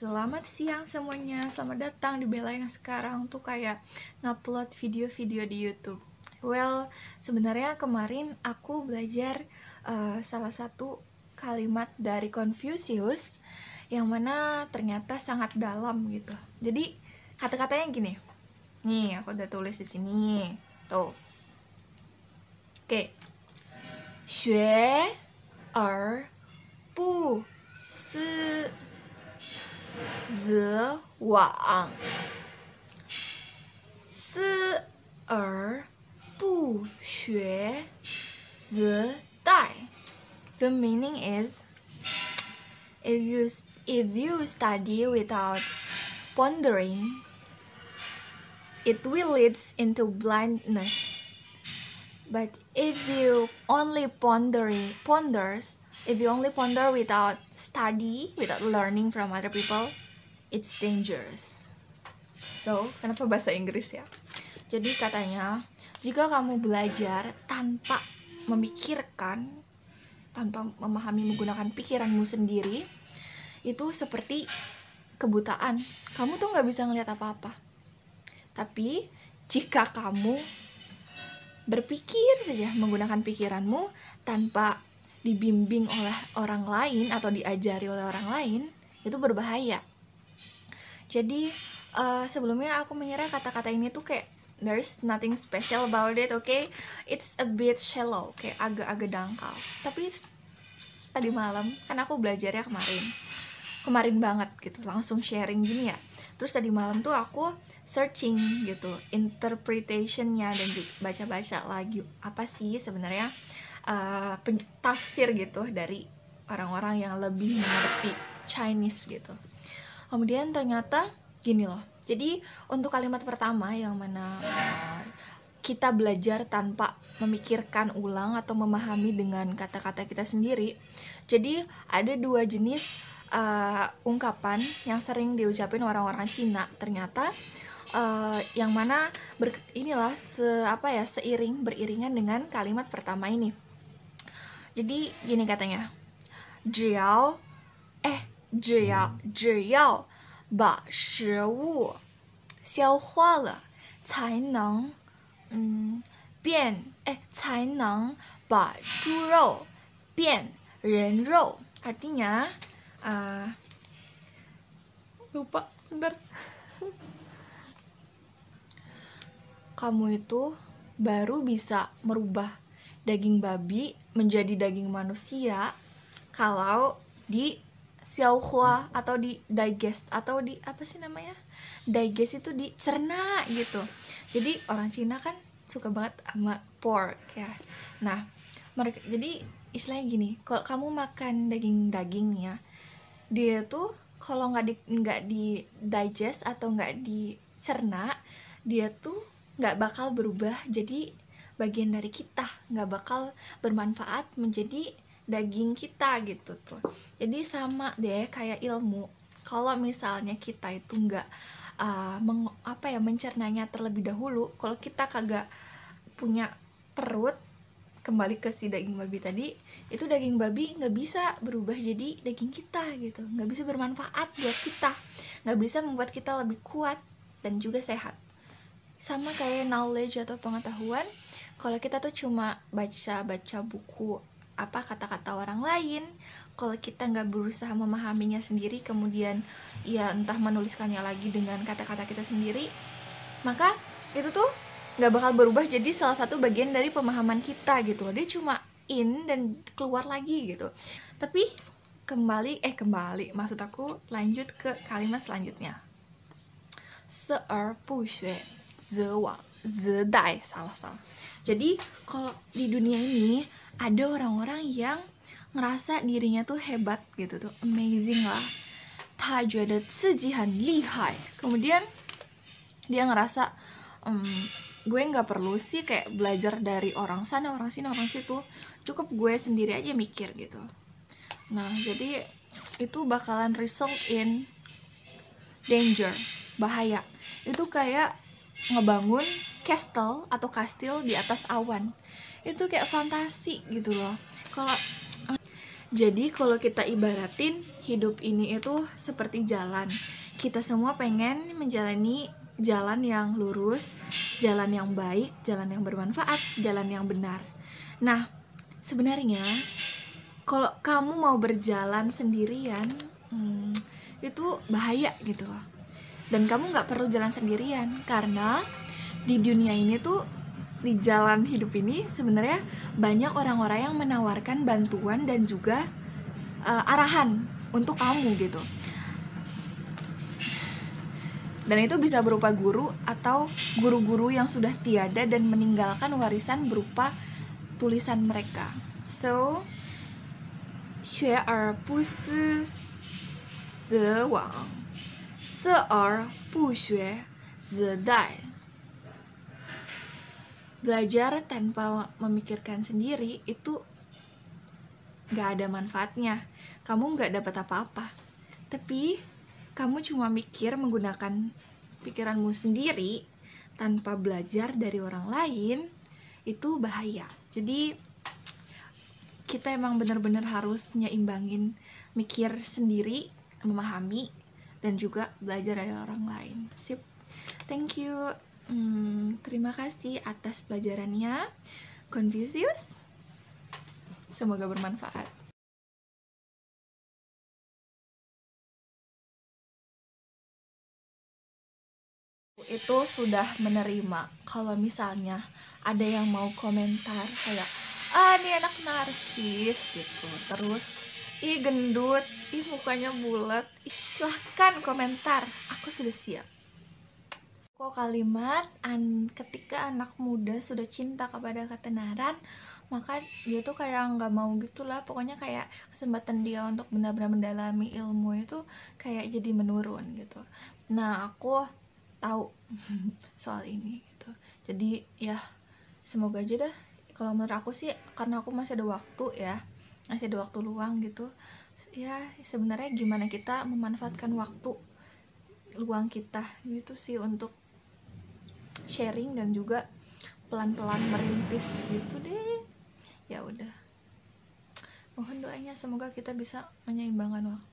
Selamat siang semuanya, selamat datang di Bella yang sekarang tuh kayak ngupload video-video di YouTube. Well, sebenarnya kemarin aku belajar salah satu kalimat dari Confucius yang mana ternyata sangat dalam gitu. Jadi kata-katanya gini. Nih, aku udah tulis di sini. Tuh. Oke. 学而不思则罔，思而不学则殆。 The meaning is, if you study without pondering, it will lead into blindness. But if you only ponder without study, without learning from other people, it's dangerous. So, kenapa bahasa Inggris ya? Jadi katanya, jika kamu belajar tanpa memikirkan, tanpa memahami menggunakan pikiranmu sendiri, itu seperti kebutaan. Kamu tuh gak bisa ngeliat apa-apa. Tapi, jika kamu berpikir saja menggunakan pikiranmu tanpa dibimbing oleh orang lain atau diajari oleh orang lain, itu berbahaya. Jadi sebelumnya aku mengira kata-kata ini tuh kayak there's nothing special about it, okay? It's a bit shallow, kayak agak-agak dangkal. Tapi tadi malam kan aku belajarnya kemarin banget gitu, langsung sharing gini ya. Terus tadi malam tuh aku searching gitu interpretationnya dan baca-baca lagi apa sih sebenarnya tafsir gitu dari orang-orang yang lebih mengerti Chinese gitu. Kemudian ternyata gini loh. Jadi untuk kalimat pertama yang mana kita belajar tanpa memikirkan ulang atau memahami dengan kata-kata kita sendiri. Jadi ada dua jenis ungkapan yang sering diucapin orang-orang Cina. Ternyata yang mana beriringan dengan kalimat pertama ini. Jadi gini katanya, 只要把食物消化了，才能把猪肉变人肉. Artinya lupa, bentar. Kamu itu baru bisa merubah daging babi menjadi daging manusia kalau di xiaohua atau di digest atau di apa sih namanya? Digest itu dicerna gitu. Jadi orang Cina kan suka banget sama pork ya. Nah, mereka jadi istilahnya gini, kalau kamu makan daging nih ya, dia tuh kalau nggak di digest atau nggak dicerna, dia tuh nggak bakal berubah jadi bagian dari kita, nggak bakal bermanfaat menjadi daging kita gitu tuh. Jadi sama deh kayak ilmu, kalau misalnya kita itu nggak mencernanya terlebih dahulu, kalau kita kagak punya perut, kembali ke si daging babi tadi, itu daging babi nggak bisa berubah jadi daging kita gitu, nggak bisa bermanfaat buat kita, nggak bisa membuat kita lebih kuat dan juga sehat. Sama kayak knowledge atau pengetahuan, kalau kita tuh cuma baca buku kata-kata orang lain, kalau kita nggak berusaha memahaminya sendiri, kemudian ya entah menuliskannya lagi dengan kata-kata kita sendiri, maka itu tuh nggak bakal berubah jadi salah satu bagian dari pemahaman kita gitu loh. Dia cuma in dan keluar lagi gitu. Tapi kembali maksud aku lanjut ke kalimat selanjutnya. 思而不学则罔则殆. Salah. Jadi kalau di dunia ini ada orang-orang yang ngerasa dirinya tuh hebat gitu tuh, amazing lah. 他觉得自己很厉害. Kemudian dia ngerasa gue nggak perlu sih kayak belajar dari orang sana, orang sini, orang situ, cukup gue sendiri aja mikir gitu. Nah, jadi itu bakalan result in danger, bahaya. Itu kayak ngebangun castle atau kastil di atas awan. Itu kayak fantasi gitu loh. Kalau Jadi kalau kita ibaratin hidup ini itu seperti jalan. Kita semua pengen menjalani jalan yang lurus, jalan yang baik, jalan yang bermanfaat, jalan yang benar. Nah, sebenarnya kalau kamu mau berjalan sendirian, itu bahaya gitu loh. Dan kamu nggak perlu jalan sendirian, karena di dunia ini tuh, di jalan hidup ini sebenarnya banyak orang-orang yang menawarkan bantuan dan juga arahan untuk kamu gitu. Dan itu bisa berupa guru atau guru-guru yang sudah tiada dan meninggalkan warisan berupa tulisan mereka. So, 学而不思则罔，思而不学则殆。 Belajar tanpa memikirkan sendiri itu gak ada manfaatnya. Kamu gak dapat apa-apa. Tapi kamu cuma mikir menggunakan pikiranmu sendiri tanpa belajar dari orang lain, itu bahaya. Jadi kita emang benar-benar harus nyeimbangin mikir sendiri, memahami, dan juga belajar dari orang lain. Sip, thank you. Terima kasih atas pelajarannya, Confucius. Semoga bermanfaat. Itu sudah menerima kalau misalnya ada yang mau komentar kayak, ini anak narsis gitu, terus ih gendut, ih mukanya bulat, silahkan komentar, aku sudah siap. Kok kalimat ketika anak muda sudah cinta kepada ketenaran, maka dia tuh kayak nggak mau gitulah, pokoknya kayak kesempatan dia untuk benar-benar mendalami ilmu itu kayak jadi menurun gitu. Nah, aku tahu soal ini gitu. Jadi ya semoga aja dah, kalau menurut aku sih, karena aku masih ada waktu ya, masih ada waktu luang gitu ya, sebenarnya gimana kita memanfaatkan waktu luang kita gitu sih untuk sharing dan juga pelan-pelan merintis gitu deh. Ya udah, mohon doanya semoga kita bisa menyeimbangkan waktu.